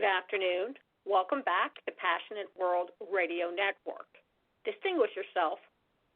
Good afternoon. Welcome back to Passionate World Radio Network. Distinguish yourself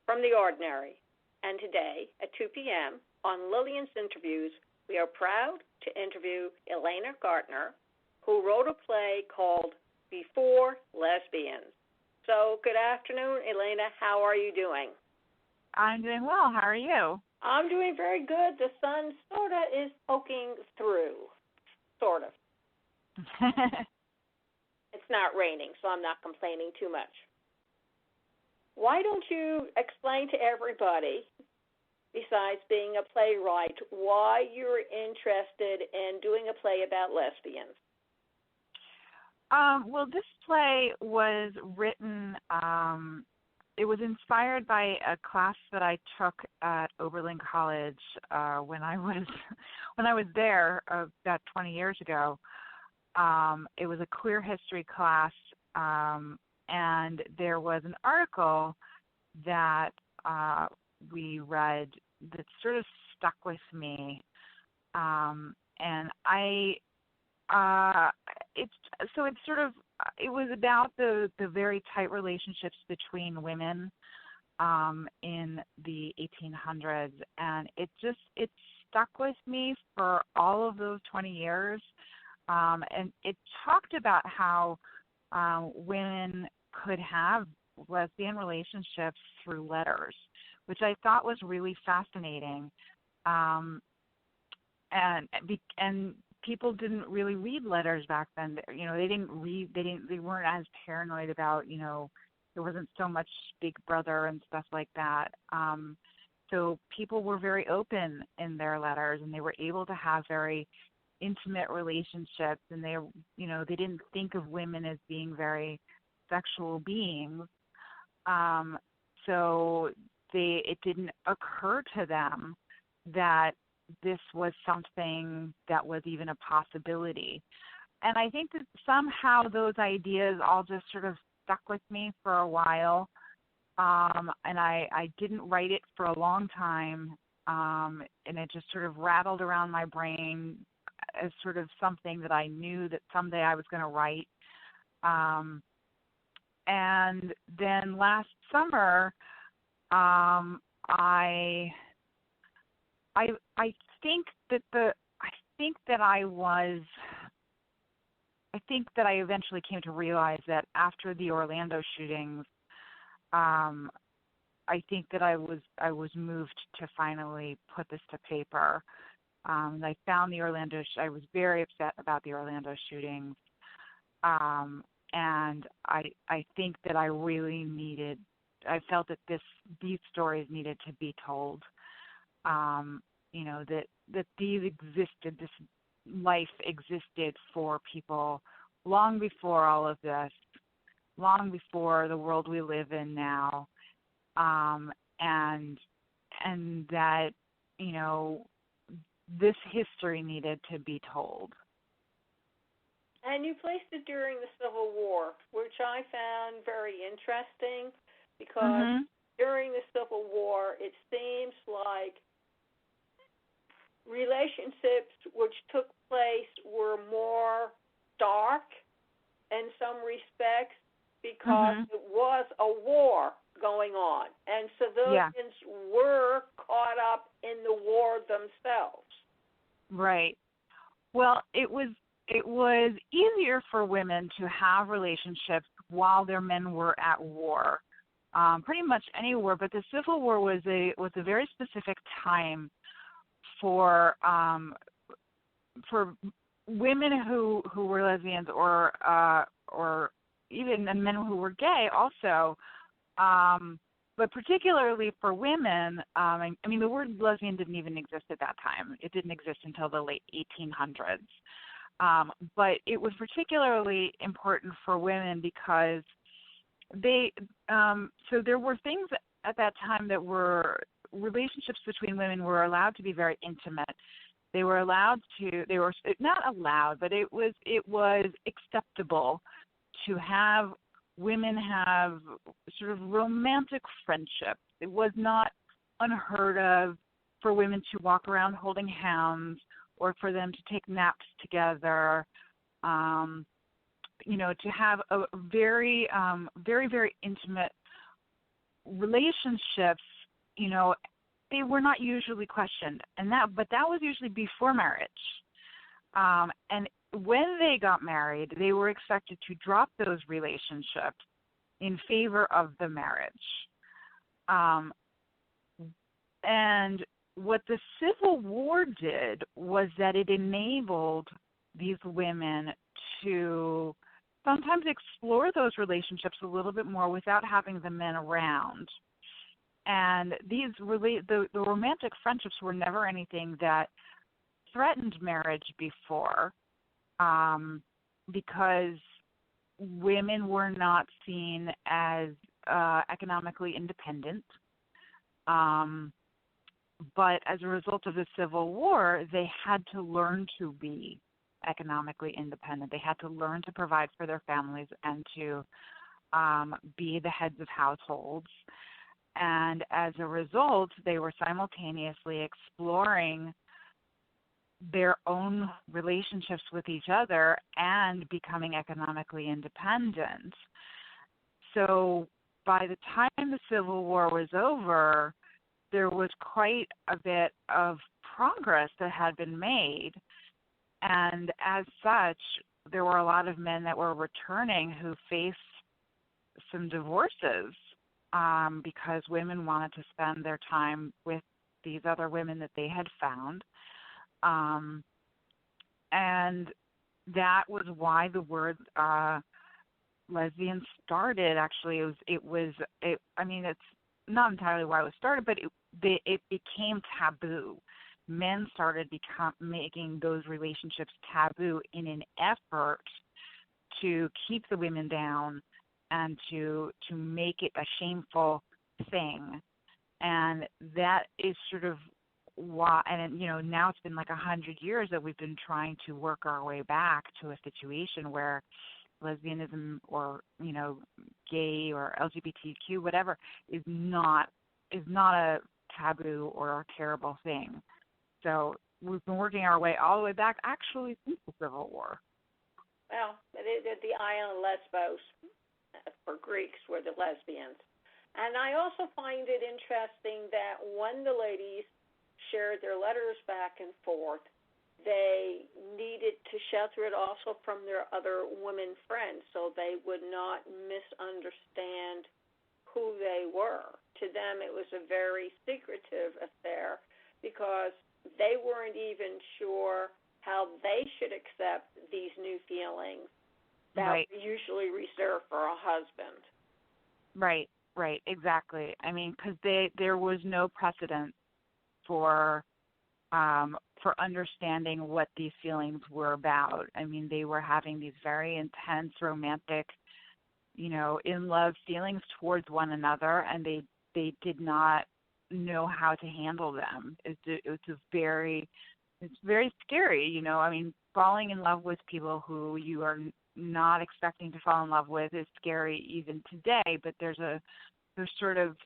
from the ordinary. And today at 2 p.m. on Lillian's Interviews, we are proud to interview Elana Gartner, who wrote a play called Before Lesbians. So good afternoon, Elana. How are you doing? I'm doing well. How are you? I'm doing very good. The sun sort of is poking through. Sort of. It's not raining, so I'm not complaining too much. Why don't you explain to everybody, besides being a playwright, why you're interested in doing a play about lesbians? Well, this play was written, it was inspired by a class that I took at Oberlin College when I was there about 20 years ago. It was a queer history class, and there was an article that we read that sort of stuck with me, and it was about the very tight relationships between women in the 1800s, and it stuck with me for all of those 20 years. And it talked about how women could have lesbian relationships through letters, which I thought was really fascinating. And people didn't really read letters back then. You know, they weren't as paranoid about, there wasn't so much Big Brother and stuff like that. So people were very open in their letters, and they were able to have very intimate relationships, and they didn't think of women as being very sexual beings. So it didn't occur to them that this was something that was even a possibility. And I think that somehow those ideas all just sort of stuck with me for a while. And I didn't write it for a long time, and it just sort of rattled around my brain as sort of something that I knew that someday I was going to write. And then last summer, I eventually came to realize that after the Orlando shootings, I think that I was moved to finally put this to paper. I found I was very upset about the Orlando shootings, and I think that I felt that these stories needed to be told. That this life existed for people long before all of this, long before the world we live in now, and that, this history needed to be told. And you placed it during the Civil War, which I found very interesting because during the Civil War, it seems like relationships which took place were more dark in some respects because it was a war going on. And civilians were caught up in the war themselves. Right. Well, it was easier for women to have relationships while their men were at war, pretty much anywhere. But the Civil War was a very specific time for women who were lesbians or even men who were gay also. But particularly for women, the word lesbian didn't even exist at that time. It didn't exist until the late 1800s. But it was particularly important for women because so there were things at that time that were relationships between women were allowed to be very intimate. They were not allowed, but it was acceptable to have women have sort of romantic friendships. It was not unheard of for women to walk around holding hands or for them to take naps together. to have a very, very, very intimate relationships, they were not usually questioned, but that was usually before marriage. And when they got married, they were expected to drop those relationships in favor of the marriage. And what the Civil War did was that it enabled these women to sometimes explore those relationships a little bit more without having the men around. And the romantic friendships were never anything that threatened marriage before, because women were not seen as economically independent. But as a result of the Civil War, they had to learn to be economically independent. They had to learn to provide for their families and to be the heads of households. And as a result, they were simultaneously exploring their own relationships with each other and becoming economically independent. So by the time the Civil War was over, there was quite a bit of progress that had been made. And as such, there were a lot of men that were returning who faced some divorces because women wanted to spend their time with these other women that they had found. And that was why the word lesbian started. Actually, it's not entirely why it was started, but it became taboo. Men started making those relationships taboo in an effort to keep the women down and to make it a shameful thing. And that is sort of why, and now it's been like 100 years that we've been trying to work our way back to a situation where lesbianism or gay or LGBTQ whatever is not a taboo or a terrible thing. So we've been working our way all the way back actually since the Civil War. Well, the island Lesbos for Greeks were the lesbians. And I also find it interesting that when the ladies shared their letters back and forth, they needed to shelter it also from their other women friends so they would not misunderstand who they were. To them, it was a very secretive affair because they weren't even sure how they should accept these new feelings that right. were usually reserved for a husband. Right, exactly. I mean, because there was no precedent for understanding what these feelings were about. I mean, they were having these very intense, romantic, in love feelings towards one another, and they did not know how to handle them. It's very scary. I mean, falling in love with people who you are not expecting to fall in love with is scary even today. But there's sort of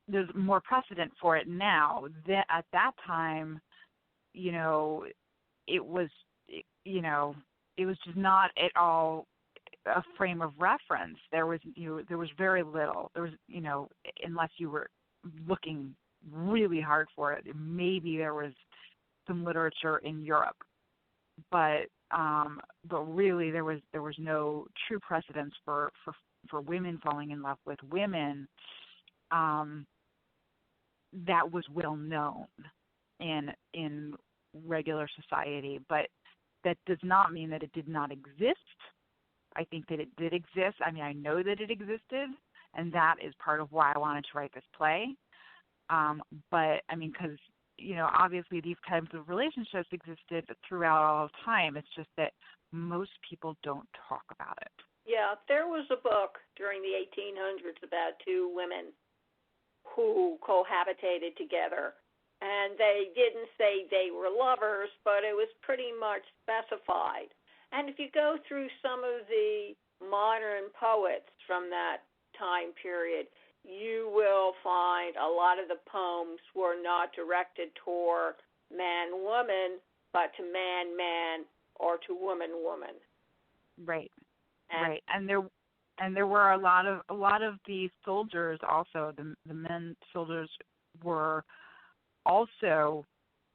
there's more precedent for it now. At that time, it was just not at all a frame of reference. There was very little. There was unless you were looking really hard for it, maybe there was some literature in Europe, but really there was no true precedence for women falling in love with women. That was well known in regular society, but that does not mean that it did not exist. I think that it did exist. I mean, I know that it existed, and that is part of why I wanted to write this play. But I mean, because obviously these types of relationships existed throughout all of time. It's just that most people don't talk about it. Yeah, there was a book during the 1800s about two women who cohabitated together, and they didn't say they were lovers, but it was pretty much specified. And if you go through some of the modern poets from that time period, you will find a lot of the poems were not directed toward man-woman, but to man-man or to woman. Right. Right. And there were a lot of the soldiers also, the men soldiers were also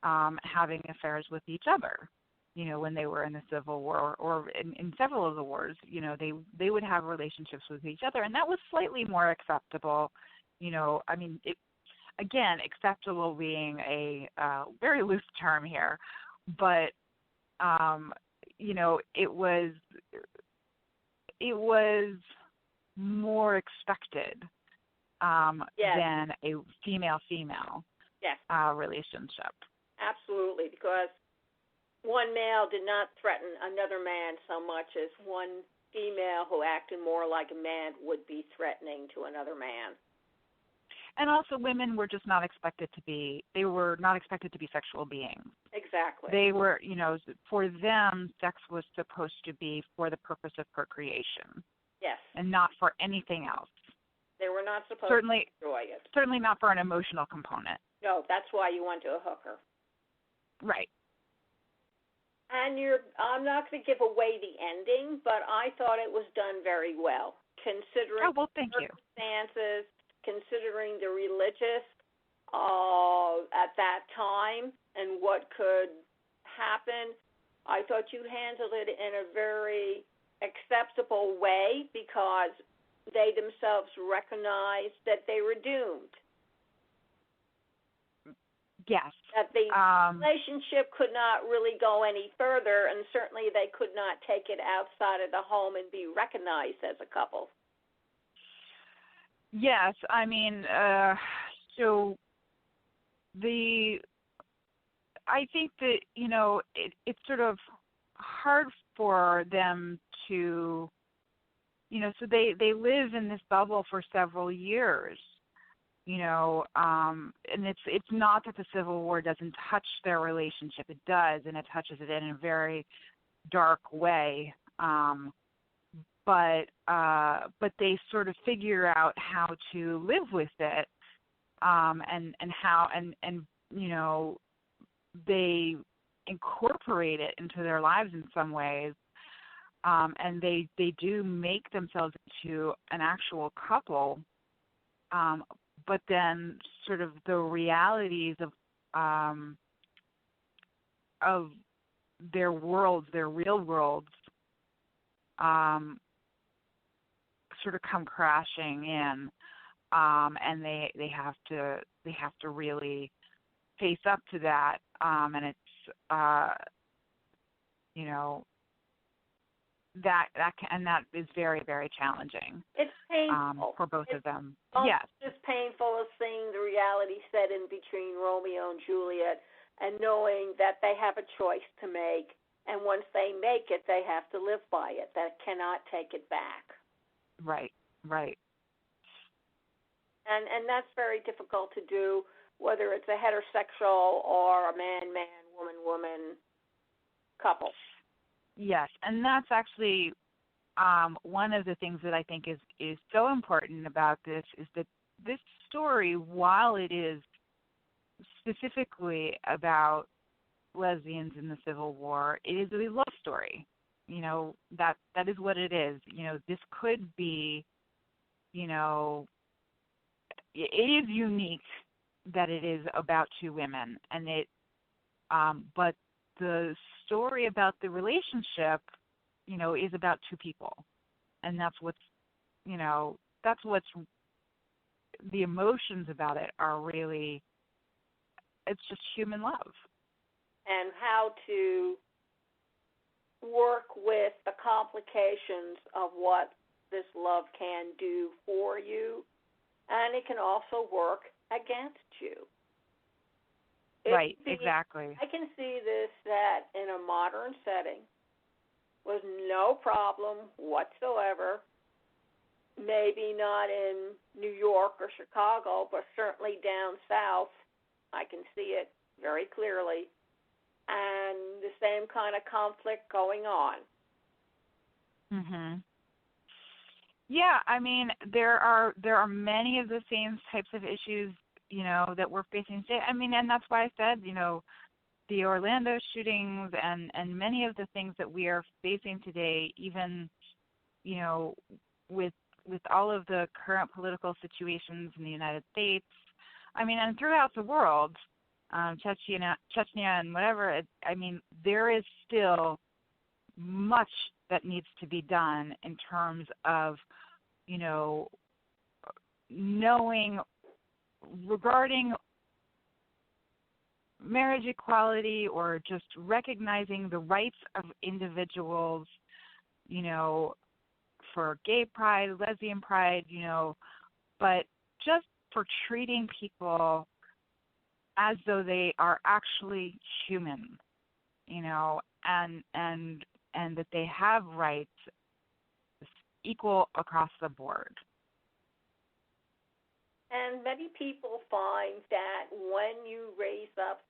having affairs with each other, when they were in the Civil War or in several of the wars, they would have relationships with each other, and that was slightly more acceptable. I mean, again, acceptable being a very loose term here, but it was more expected than a female relationship. Absolutely, because one male did not threaten another man so much as one female who acted more like a man would be threatening to another man. And also women were just not expected to be sexual beings. Exactly. They were, for them, sex was supposed to be for the purpose of procreation. Yes. And not for anything else. They were not supposed to enjoy it. Certainly not for an emotional component. No, that's why you went to a hooker. Right. And I'm not going to give away the ending, but I thought it was done very well, considering thank you. circumstances, considering the religious at that time and what could happen. I thought you handled it in a very acceptable way because they themselves recognized that they were doomed. Yes. That the relationship could not really go any further, and certainly they could not take it outside of the home and be recognized as a couple. Yes, I mean, so I think that, it's sort of hard for them to, so they live in this bubble for several years. And it's not that the Civil War doesn't touch their relationship. It does, and it touches it in a very dark way. But they sort of figure out how to live with it, and they incorporate it into their lives in some ways, and they do make themselves into an actual couple. But then sort of the realities of their worlds, their real worlds, sort of come crashing in, and they have to really face up to that, and it's that is very, very challenging. It's painful for both of them. Yes, it's painful as seeing the reality set in between Romeo and Juliet, and knowing that they have a choice to make, and once they make it, they have to live by it. They cannot take it back. Right. And that's very difficult to do, whether it's a heterosexual or a man-man, woman-woman couple. Yes, and that's actually one of the things that I think is so important about this is that this story, while it is specifically about lesbians in the Civil War, it is a love story. That is what it is. This could be, it is unique that it is about two women, and but the story about the relationship, is about two people, and that's what's the emotions about it are really, it's just human love. And how to work with the complications of what this love can do for you, and it can also work against you. Right, exactly. I can see this that in a modern setting was no problem whatsoever, maybe not in New York or Chicago, but certainly down south. I can see it very clearly, and the same kind of conflict going on. Mhm. Yeah, I mean, there are many of the same types of issues, that we're facing today. I mean, and that's why I said, the Orlando shootings and many of the things that we are facing today, even, with all of the current political situations in the United States, and throughout the world, Chechnya and whatever, there is still much that needs to be done in terms of, knowing regarding marriage equality or just recognizing the rights of individuals, for gay pride, lesbian pride, but just for treating people as though they are actually human, and that they have rights equal across the board. And many people find that when you raise up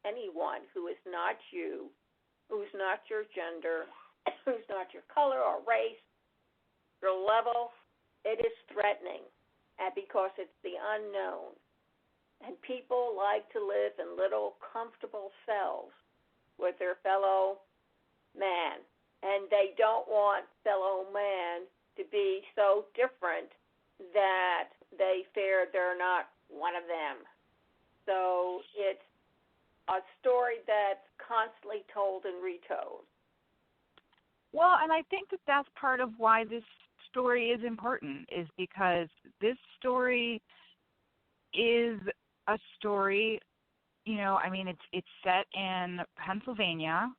anyone who is not you, who's not your gender, who's not your color or race, your level, it is threatening, and because it's the unknown. And people like to live in little comfortable cells with their fellow man, and they don't want fellow man to be so different that they fear they're not one of them. So it's a story that's constantly told and retold. Well, and I think that that's part of why this story is important, is because this story is a story, it's set in Pennsylvania.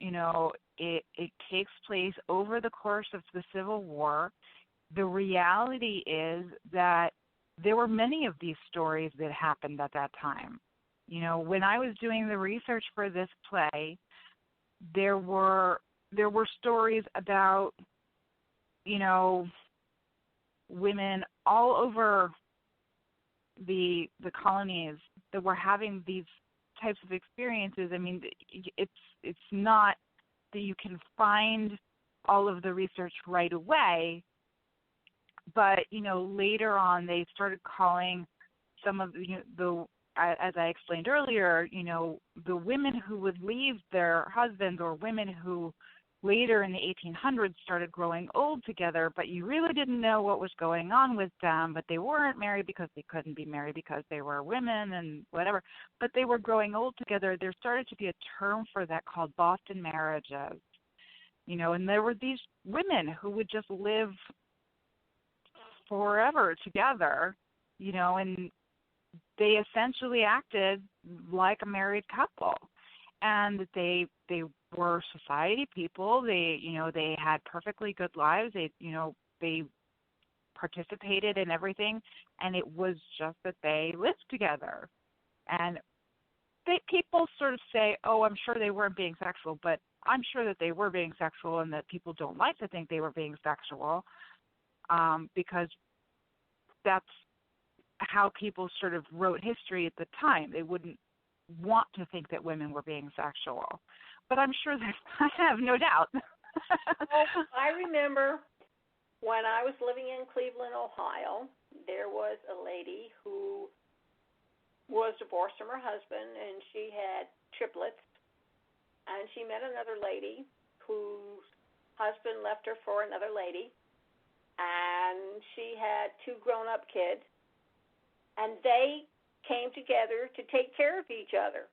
It takes place over the course of the Civil War. The reality is that there were many of these stories that happened at that time. When I was doing the research for this play, there were stories about, women all over the colonies that were having these types of experiences. It's not that you can find all of the research right away, but later on they started calling some of the as I explained earlier, the women who would leave their husbands, or women who later in the 1800s started growing old together, but you really didn't know what was going on with them, but they weren't married because they couldn't be married because they were women and whatever, but they were growing old together. There started to be a term for that called Boston marriages, and there were these women who would just live forever together, and they essentially acted like a married couple, and they were society people. They had perfectly good lives. They participated in everything, and it was just that they lived together. And people sort of say, "Oh, I'm sure they weren't being sexual," but I'm sure that they were being sexual, and that people don't like to think they were being sexual, because that's how people sort of wrote history at the time. They wouldn't want to think that women were being sexual. But I'm sure that I have no doubt. Well, I remember when I was living in Cleveland, Ohio, there was a lady who was divorced from her husband, and she had triplets, and she met another lady whose husband left her for another lady, and she had 2 grown-up kids, and they came together to take care of each other.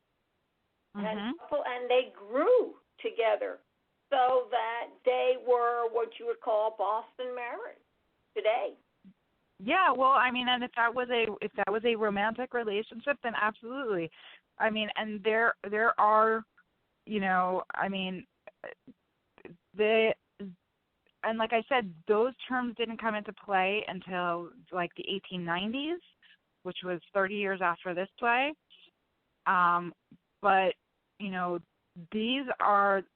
Mm-hmm. And they grew together so that they were what you would call Boston marriage today. Yeah, well, and if that was a romantic relationship, then absolutely. And there are, and like I said, those terms didn't come into play until like the 1890s, which was 30 years after this play. But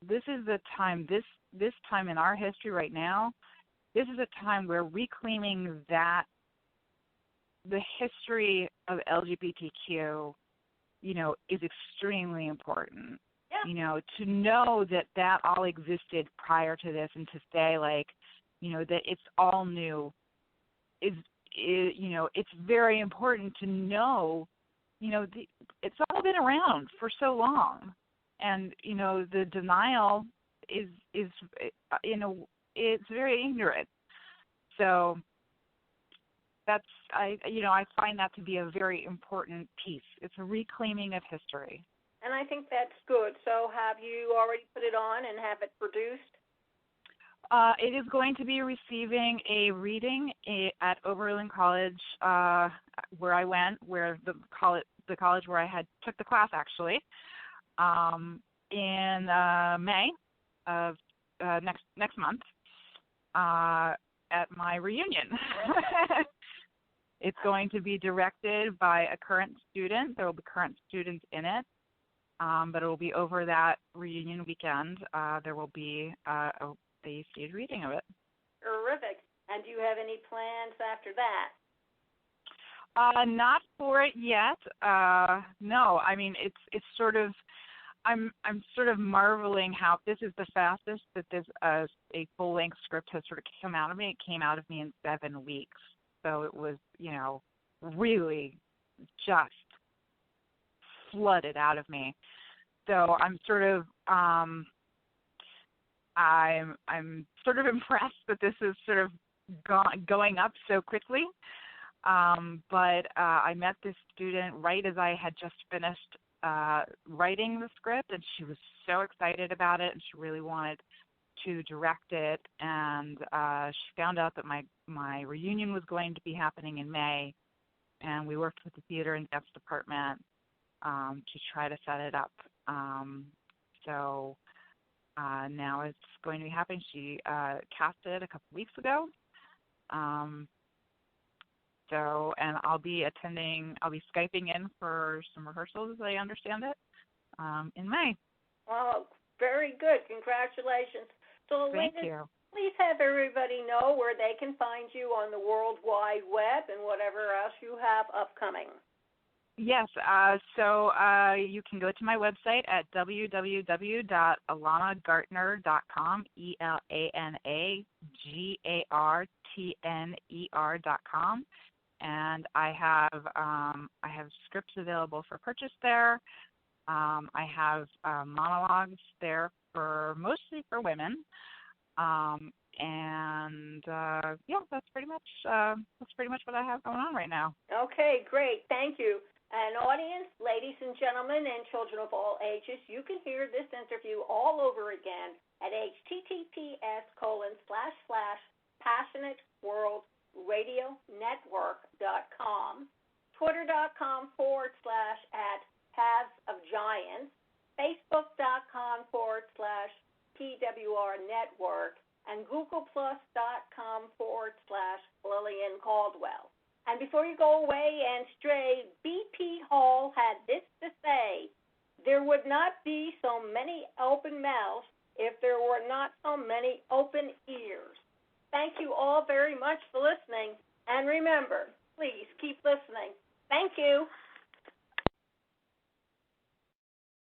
this is the time, this time in our history right now, this is a time where reclaiming that the history of LGBTQ, is extremely important. Yeah. To know that all existed prior to this, and to say that it's all new is it's very important to know, it's all been around for so long, and the denial is it's very ignorant. So I find that to be a very important piece. It's a reclaiming of history. And I think that's good. So have you already put it on and have it produced? It is going to be receiving a reading at Oberlin College, where I went, where the college where I had took the class actually, in May of next month, at my reunion. It's going to be directed by a current student. There will be current students in it, but it will be over that reunion weekend. There will be the stage reading of it. Terrific. And do you have any plans after that? Not for it yet. No, I mean it's sort of. I'm sort of marveling how this is the fastest that this a full length script has sort of come out of me. It came out of me in 7 weeks, so it was really just flooded out of me. So I'm sort of I'm sort of impressed that this is sort of going up so quickly. But I met this student right as I had just finished writing the script, and she was so excited about it, and she really wanted to direct it. And she found out that my reunion was going to be happening in May, and we worked with the theater and dance department to try to set it up. So now it's going to be happening. She cast it a couple weeks ago. And I'll be Skyping in for some rehearsals, as I understand it, in May. Well, very good. Congratulations. So, Thank you. Please have everybody know where they can find you on the World Wide Web and whatever else you have upcoming. Yes, so you can go to my website at www.elanagartner.com, ELANAGARTNER.com, and I have scripts available for purchase there. I have monologues there mostly for women, that's pretty much what I have going on right now. Okay, great, thank you. And audience, ladies and gentlemen, and children of all ages, you can hear this interview all over again at https://passionateworldradionetwork.com, twitter.com/@pathsofgiants, facebook.com/PWR Network, and googleplus.com/Lillian Caldwell. And before you go away and stray, B.P. Hall had this to say: there would not be so many open mouths if there were not so many open ears. Thank you all very much for listening. And remember, please keep listening. Thank you.